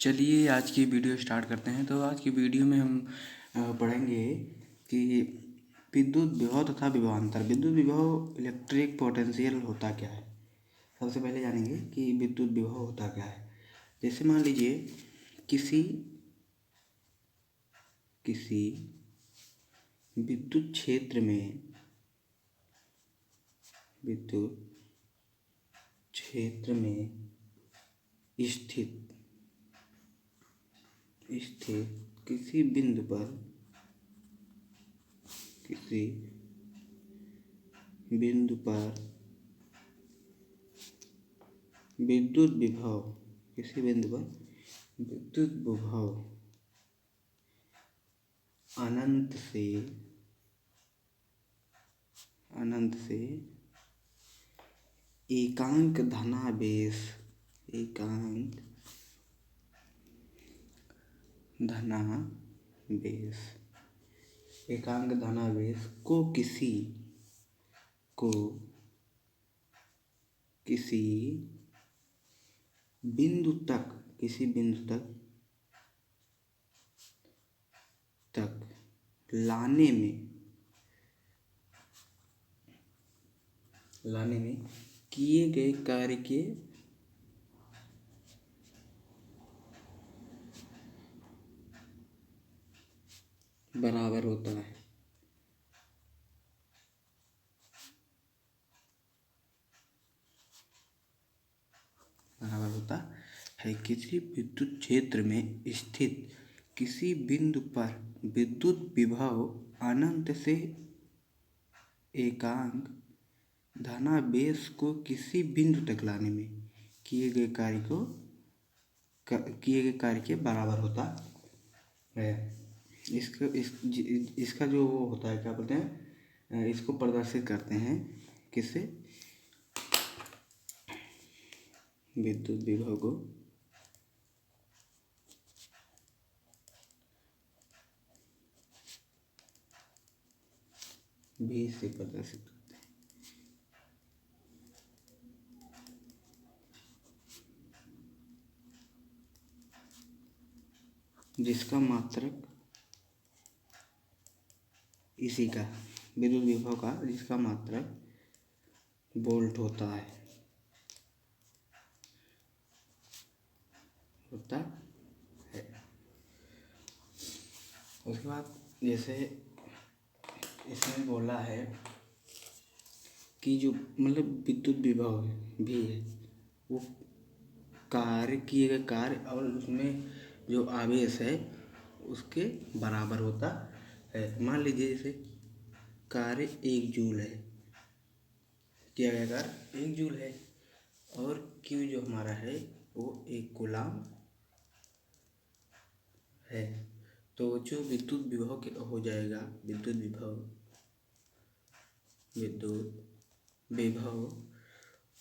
चलिए आज की वीडियो स्टार्ट करते हैं। तो आज की वीडियो में हम पढ़ेंगे कि विद्युत विभव तथा विभवांतर। विद्युत विभव इलेक्ट्रिक पोटेंशियल होता क्या है। सबसे पहले जानेंगे कि विद्युत विभव होता क्या है। जैसे मान लीजिए किसी विद्युत क्षेत्र में स्थित किसी बिंदु पर विद्युत विभव अनंत से एकांक धनावेश को किसी बिंदु तक लाने में किए गए कार्य के बराबर होता है। किसी विद्युत क्षेत्र में स्थित किसी बिंदु पर विद्युत विभव अनंत से एकांक धनावेश को किसी बिंदु तक लाने में किए गए कार्य के बराबर होता है। इसका जो वो होता है, क्या बोलते हैं, इसको प्रदर्शित करते हैं किससे, विद्युत विभव को V से प्रदर्शित करते हैं। जिसका मात्रक इसी का विद्युत विभव का जिसका मात्रक वोल्ट होता है। उसके बाद जैसे इसमें बोला है कि जो मतलब विद्युत विभव भी है वो किए गए कार्य और उसमें जो आवेश है उसके बराबर होता है। मान लीजिए जैसे कार्य 1 जूल है, किया गया कार्य 1 जूल है और Q जो हमारा है वो 1 कूलाम है। तो जो विद्युत विभव के हो जाएगा विद्युत विभव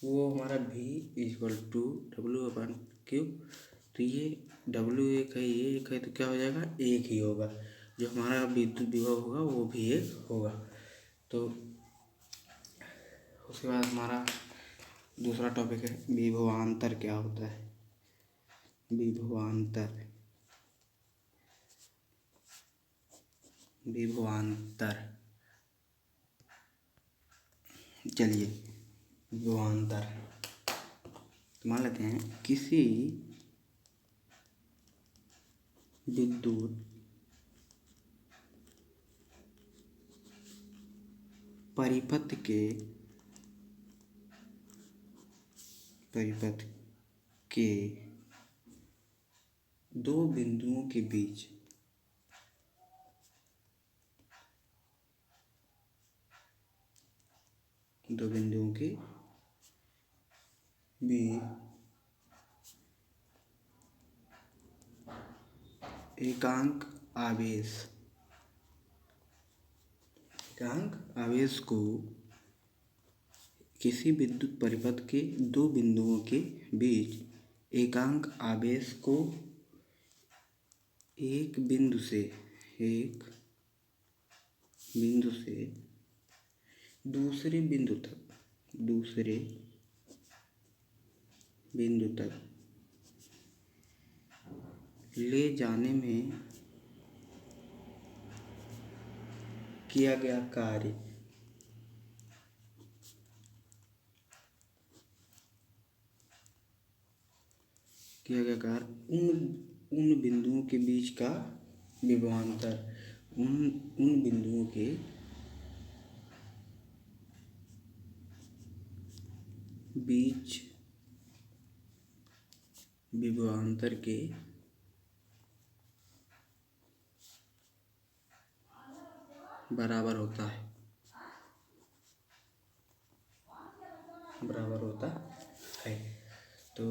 वो हमारा V = W/Q। तो ये W एक है, ये एक है, तो क्या हो जाएगा, एक ही होगा। जो हमारा विद्युत विभव होगा वो भी एक होगा। तो उसके बाद हमारा दूसरा टॉपिक है विभवांतर। क्या होता है विभवांतर। चलिए विभवांतर मान लेते हैं किसी विद्युत परिपथ के दो बिंदुओं के बीच एकांक आवेश को किसी विद्युत परिपथ के दो बिंदुओं के बीच एकांक आवेश को एक बिंदु से दूसरे बिंदु तक ले जाने में किया गया कार्य उन बिंदुओं के बीच का विभवांतर उन बिंदुओं के बीच विभवांतर के बराबर होता है। तो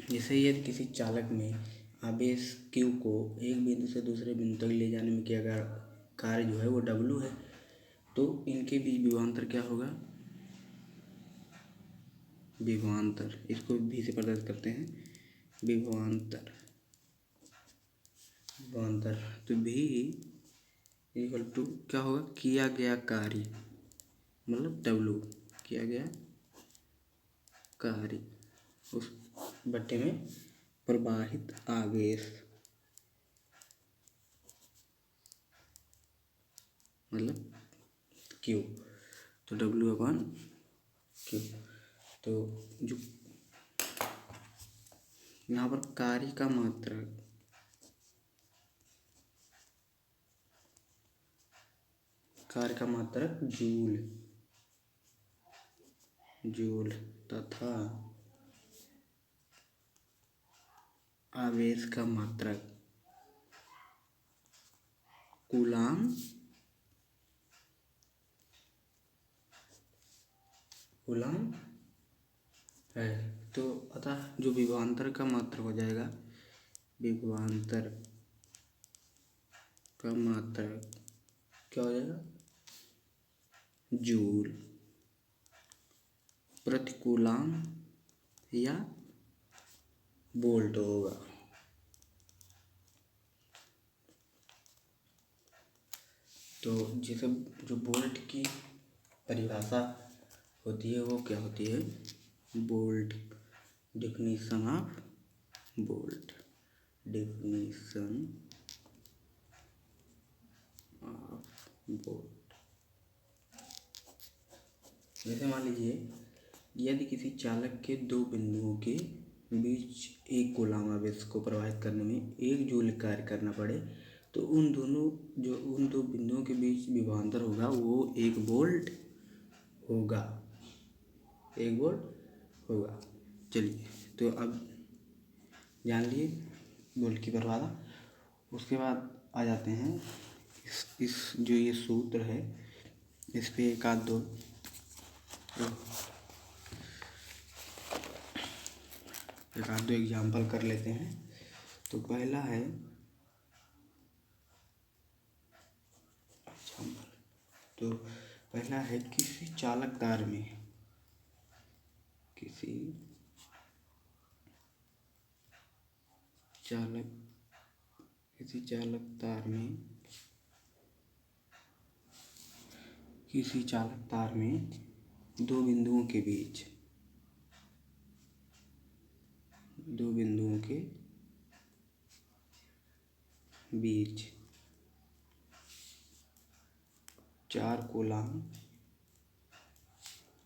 जैसे यदि किसी चालक में आवेश Q को एक बिंदु से दूसरे बिंदु तक ले जाने में किया गया कार्य जो है वो W है, तो इनके बीच विभवांतर क्या होगा? विभवांतर, इसको V से प्रदर्शित करते हैं, विभवांतर। तो V इक्वल टू क्या होगा? किया गया कार्य, मतलब W, किया गया कार्य उस बट्टे में प्रवाहित आवेश, मतलब Q, तो W/Q। तो जो यहाँ पर कार्य का मात्रक जूल तथा आवेश का मात्रक कूलाम है। तो अतः जो विभवांतर का मात्रक हो जाएगा, विभवांतर का मात्रक क्या हो जाएगा? जूल प्रति कूलाम या वोल्ट होगा। तो जैसे जो वोल्ट की परिभाषा होती है वो क्या होती है? वोल्ट, डेफिनेशन ऑफ वोल्ट, जैसे मान लीजिए यदि किसी चालक के दो बिंदुओं के बीच एक कूलाम आवेश को प्रवाहित करने में 1 जूल कार्य करना पड़े, तो उन दो बिंदुओं के बीच विभवांतर होगा वो 1 वोल्ट होगा। चलिए, तो अब जान लिए वोल्ट की परिभाषा। उसके बाद आ जाते हैं इस जो ये सूत्र है इस पे एक आध दो एग्जाम्पल कर लेते हैं। तो पहला है किसी चालक तार में दो बिंदुओं के बीच 4 कूलाम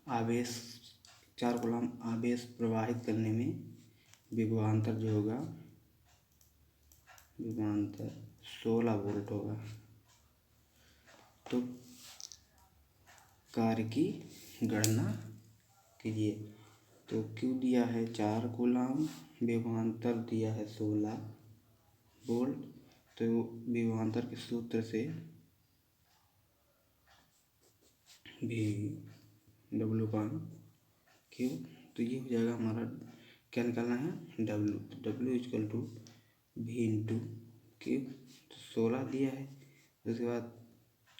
आवेश प्रवाहित करने में विभवांतर जो होगा 16 वोल्ट होगा। तो कार्य की गणना कीजिए। तो Q दिया है 4 कूलाम, विभवांतर दिया है 16 वोल्ट। तो विभवांतर के सूत्र से W/Q, तो ये हो जाएगा हमारा, क्या निकालना है? W/V/Q। तो 16 दिया है, उसके बाद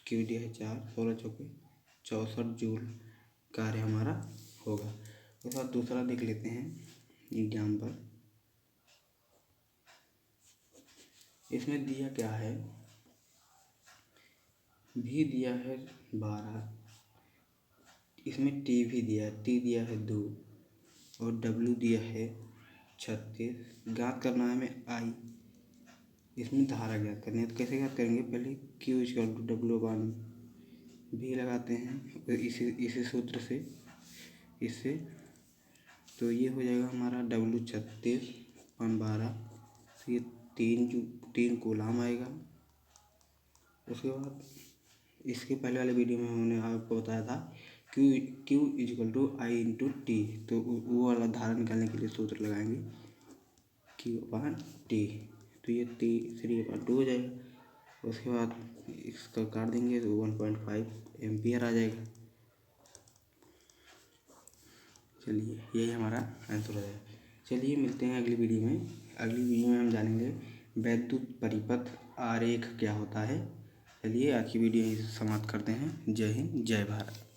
Q दिया है 4, 16 चौके 64 जूल कार्य हमारा होगा। उसके बाद दूसरा देख लेते हैं एग्जाम्पल। इसमें दिया क्या है? V दिया है 12, इसमें T भी दिया है, T दिया है 2 और W दिया है 36 ज्ञात करना है हमें आई। इसमें धारा ज्ञात करनी है तो कैसे ज्ञात करेंगे, पहले Q इक्वल टू W/V लगाते हैं इसी सूत्र से इससे, तो ये हो जाएगा हमारा W 36/12, तो ये 3 कूलाम आएगा। उसके बाद इसके पहले वाले वीडियो में हमने आपको बताया था Q इक्वल टू I/T, तो वो वाला धारा निकालने के लिए सूत्र लगाएंगे Q/T, तो ये 3/2 हो जाएगा। उसके बाद इसका काट देंगे तो 1.5 एम्पियर आ जाएगा। चलिए यही हमारा आंसर हो जाएगा। चलिए मिलते हैं अगली वीडियो में। अगली वीडियो में हम जानेंगे वैद्युत परिपथ आरेख क्या होता है। चलिए आज की वीडियो यहीं समाप्त करते हैं। जय हिंद, जय भारत।